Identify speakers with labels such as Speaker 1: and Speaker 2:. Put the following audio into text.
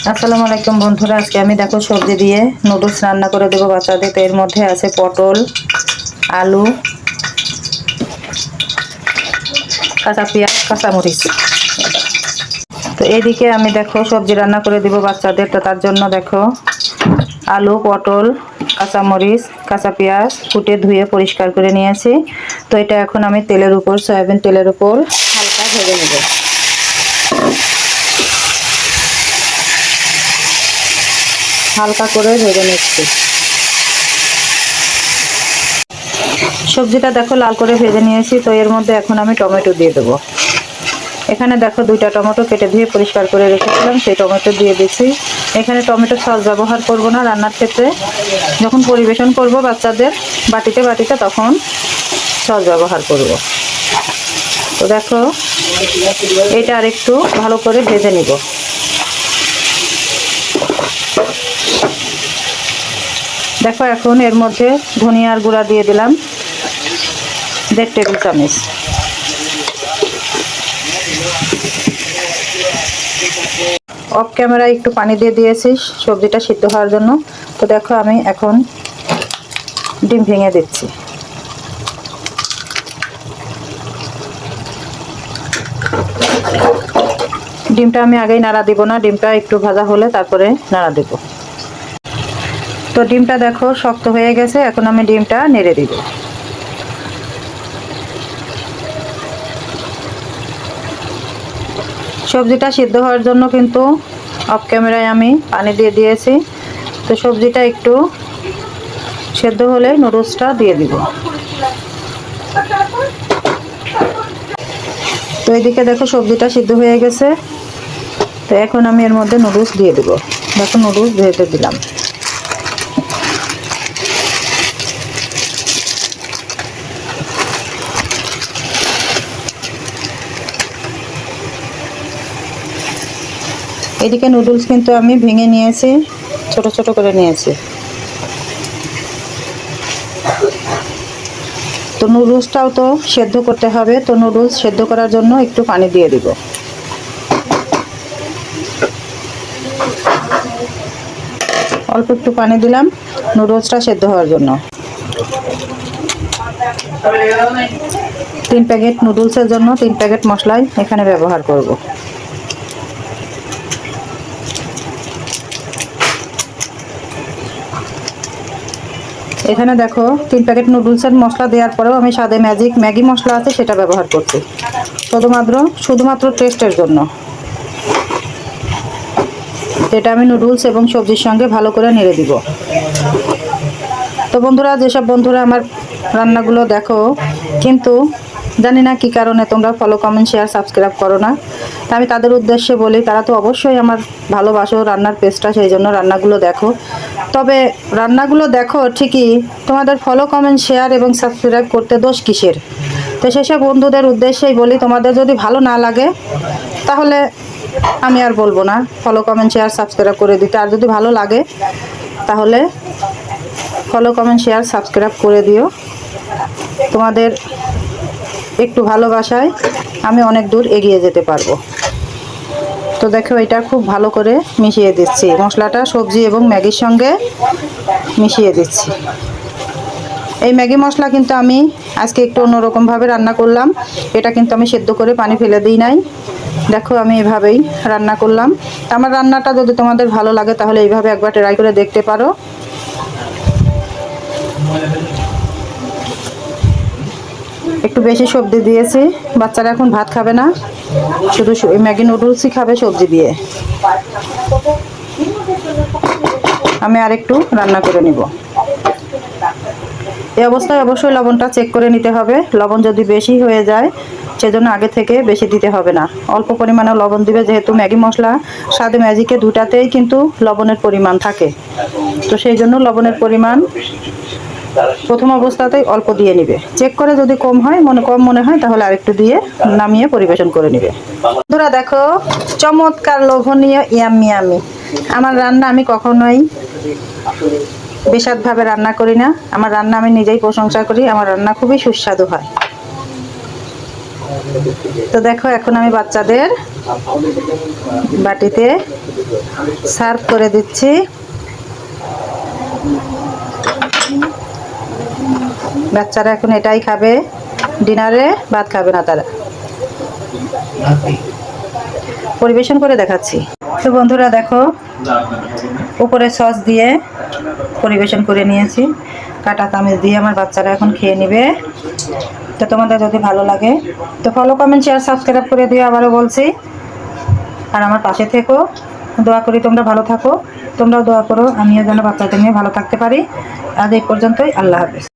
Speaker 1: আসসালামু আলাইকুম বন্ধুরা, আজকে আমি দেখো সবজি দিয়ে নুডলস রান্না করে দেবো বাচ্চাদের। তো এর মধ্যে আছে পটল, আলু, কাঁচা পেঁয়াজ, কাঁচামরিচ। তো এদিকে আমি দেখো সবজি রান্না করে দেবো বাচ্চাদের। তো তার জন্য দেখো আলু, পটল, কাঁচামরিচ, কাঁচা পেঁয়াজ কুটে ধুয়ে পরিষ্কার করে নিয়েছি। তো এটা এখন আমি তেলের উপর, সয়াবিন তেলের উপর হালকা ভেজে নেব। হালকা করে ভেজে নিচ্ছি। সবজিটা দেখো লাল করে ভেজে নিয়েছি। তো এর মধ্যে এখন আমি টমেটো দিয়ে দেবো। এখানে দেখো দুইটা টমেটো কেটে ধুয়ে পরিষ্কার করে রেখেছিলাম, সেই টমেটো দিয়ে দিচ্ছি। এখানে টমেটো সস ব্যবহার করব না রান্নার ক্ষেত্রে, যখন পরিবেশন করব বাচ্চাদের বাটিতে বাটিতে তখন সস ব্যবহার করব। তো দেখো এটা আর একটু ভালো করে ভেজে নিব। দেখো এখন এর মধ্যে ধনিয়ার গুঁড়া দিয়ে দিলাম 1.5 টেবিল চামচ। অফ ক্যামেরায় একটু পানি দিয়ে দিয়েছি সবজিটা সিদ্ধ হওয়ার জন্য। তো দেখো আমি এখন ডিম ভেঙে দিচ্ছি। ডিমটা আমি আগেই নাড়া দিব না, ডিমটা একটু ভাজা হলে তারপরে নাড়া দেব। তো ডিমটা দেখো শক্ত হয়ে গেছে, এখন আমি ডিমটা নেড়ে দিব। সবজিটা সিদ্ধ হওয়ার জন্য কিন্তু অফ ক্যামেরায় আমি পানি দিয়ে দিয়েছি। তো সবজিটা একটু সেদ্ধ হলে নুডলসটা দিয়ে দিব। তো এদিকে দেখো সবজিটা সিদ্ধ হয়ে গেছে। তো এখন আমি এর মধ্যে নুডলস দিয়ে দেব। দেখো নুডলস ভেজে দিলাম। এদিকে নুডলস কিন্তু আমি ভেঙে নিয়েছি, ছোট ছোট করে নিয়েছি। তো নুডলসটাও তো সেদ্ধ করতে হবে, তো নুডলস সেদ্ধ করার জন্য একটু পানি দিয়ে দিব। অল্প একটু পানি দিলাম নুডলসটা সেদ্ধ হওয়ার জন্য। 3 প্যাকেট নুডলসের জন্য 3 প্যাকেট মশলাই এখানে ব্যবহার করব। এখানে দেখো 3 প্যাকেট নুডলসের মশলা দেওয়ার পরেও আমি স্বাদে ম্যাগি মশলা আছে সেটা ব্যবহার করছি, শুধুমাত্র টেস্টের জন্য। এটা আমি নুডলস এবং সবজির সঙ্গে ভালো করে নেড়ে দিব। তো বন্ধুরা, যেসব বন্ধুরা আমার রান্নাগুলো দেখো কিন্তু জানি না কি কারণে তোমরা ফলো, কমেন্ট, শেয়ার, সাবস্ক্রাইব করো না, তা আমি তাদের উদ্দেশ্যে বলি, তারা তো অবশ্যই আমার ভালোবাসো রান্নার পেজটা, সেই জন্য রান্নাগুলো দেখো। তবে রান্নাগুলো দেখো ঠিকই, তোমাদের ফলো, কমেন্ট, শেয়ার এবং সাবস্ক্রাইব করতে দোষ কিসের? তো সেসব বন্ধুদের উদ্দেশ্যেই বলি, তোমাদের যদি ভালো না লাগে তাহলে আমি আর বলবো না ফলো, কমেন্ট, শেয়ার, সাবস্ক্রাইব করে দিতে। আর যদি ভালো লাগে তাহলে ফলো, কমেন্ট, শেয়ার, সাবস্ক্রাইব করে দিও। তোমাদের একটু ভালোবাসায় আমি অনেক দূর এগিয়ে যেতে পারবো। তো দেখো এটা খুব ভালো করে মিশিয়ে দিচ্ছি, মশলাটা সবজি এবং ম্যাগির সঙ্গে মিশিয়ে দিচ্ছি। এই ম্যাগি মশলা কিন্তু আমি আজকে একটু অন্যরকমভাবে রান্না করলাম। এটা কিন্তু আমি সেদ্ধ করে পানি ফেলে দিই নাই। দেখো আমি এভাবেই রান্না করলাম। আমার রান্নাটা যদি তোমাদের ভালো লাগে তাহলে এইভাবে একবার ট্রাই করে দেখতে পারো। একটু বেশি সবজি দিয়েছি, বাচ্চারা এখন ভাত খাবে না, শুধু ম্যাগি নুডলসই খাবে সবজি দিয়ে। আমি আর একটু রান্না করে নিব। এই অবস্থায় অবশ্যই লবণটা চেক করে নিতে হবে। লবণ যদি বেশি হয়ে যায় সেজন্য আগে থেকে বেশি দিতে হবে না, অল্প পরিমাণে লবণ দিবে। যেহেতু ম্যাগি মশলা, স্বাদে ম্যাজিকে দুটাতেই কিন্তু লবণের পরিমাণ থাকে, তো সেই জন্য লবণের পরিমাণ প্রথম অবস্থাতেই অল্প দিয়ে নিবে। চেক করে যদি কম মনে হয় তাহলে আরেকটু দিয়ে নামিয়ে পরিবেশন করে নিবে। বন্ধুরা দেখো চমৎকার লোভনীয় ইয়াম্মি আমার রান্না। আমি কখনোই বেসাদভাবে রান্না করি না, আমার রান্না আমি নিজেই প্রশংসা করি। আমার রান্না খুবই সুস্বাদু হয়। তো দেখো এখন আমি বাচ্চাদের বাটিতে সার্ভ করে দিচ্ছি। বাচ্চারা এখন এটাই খাবে, ডিনারে ভাত খাবে না তারা। পরিবেশন করে দেখাচ্ছি। তো বন্ধুরা দেখো, উপরে সস দিয়ে পরিবেশন করে নিয়েছি, কাটা চামচ দিয়ে আমার বাচ্চারা এখন খেয়ে নেবে। তো তোমাদের যদি ভালো লাগে তো ফলো, কমেন্ট, শেয়ার, সাবস্ক্রাইব করে দিও, আবারও বলছি। আর আমার পাশে থেকো, দোয়া করি তোমরা ভালো থাকো, তোমরাও দোয়া করো আমিও যেন বাচ্চাদের নিয়ে ভালো থাকতে পারি। আজ এই পর্যন্তই, আল্লাহ হাফেজ।